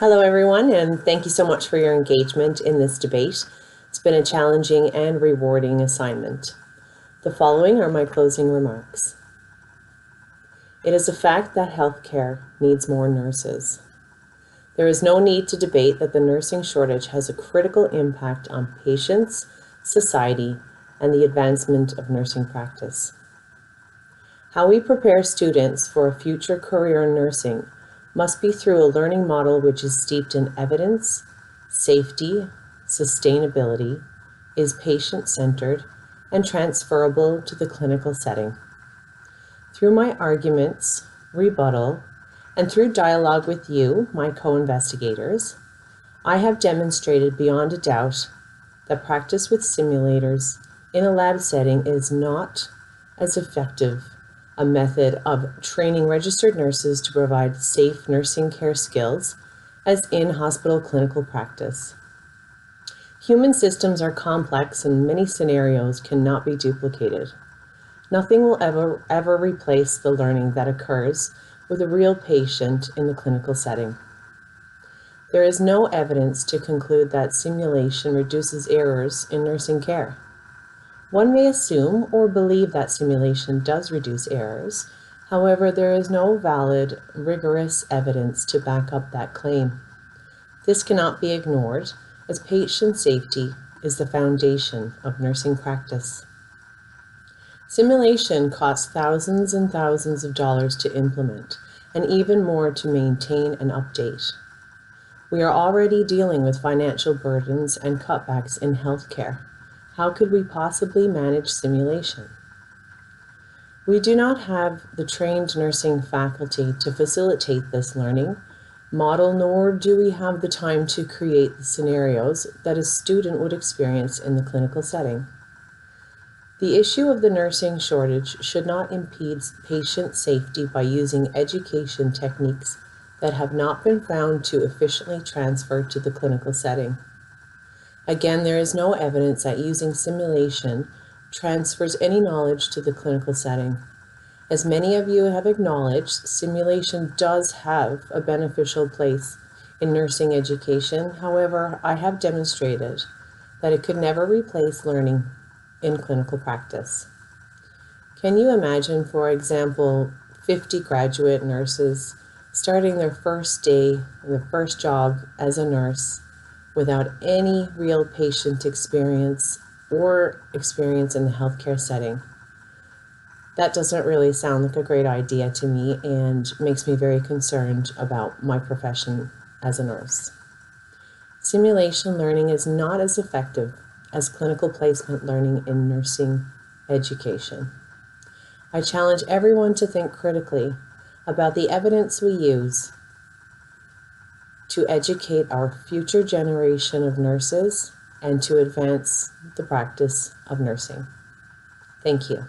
Hello, everyone, and thank you so much for your engagement in this debate. It's been a challenging and rewarding assignment. The following are my closing remarks. It is a fact that healthcare needs more nurses. There is no need to debate that the nursing shortage has a critical impact on patients, society, and the advancement of nursing practice. How we prepare students for a future career in nursing must be through a learning model which is steeped in evidence, safety, sustainability, is patient-centered, and transferable to the clinical setting. Through my arguments, rebuttal, and through dialogue with you, my co-investigators, I have demonstrated beyond a doubt that practice with simulators in a lab setting is not as effective a method of training registered nurses to provide safe nursing care skills as in hospital clinical practice. Human systems are complex and many scenarios cannot be duplicated. Nothing will ever replace the learning that occurs with a real patient in the clinical setting. There is no evidence to conclude that simulation reduces errors in nursing care. One may assume or believe that simulation does reduce errors. However, there is no valid, rigorous evidence to back up that claim. This cannot be ignored, as patient safety is the foundation of nursing practice. Simulation costs thousands and thousands of dollars to implement, and even more to maintain and update. We are already dealing with financial burdens and cutbacks in healthcare. How could we possibly manage simulation? We do not have the trained nursing faculty to facilitate this learning model, nor do we have the time to create the scenarios that a student would experience in the clinical setting. The issue of the nursing shortage should not impede patient safety by using education techniques that have not been found to efficiently transfer to the clinical setting. Again, there is no evidence that using simulation transfers any knowledge to the clinical setting. As many of you have acknowledged, simulation does have a beneficial place in nursing education. However, I have demonstrated that it could never replace learning in clinical practice. Can you imagine, for example, 50 graduate nurses starting their first day, their first job as a nurse, without any real patient experience or experience in the healthcare setting? That doesn't really sound like a great idea to me and makes me very concerned about my profession as a nurse. Simulation learning is not as effective as clinical placement learning in nursing education. I challenge everyone to think critically about the evidence we use to educate our future generation of nurses and to advance the practice of nursing. Thank you.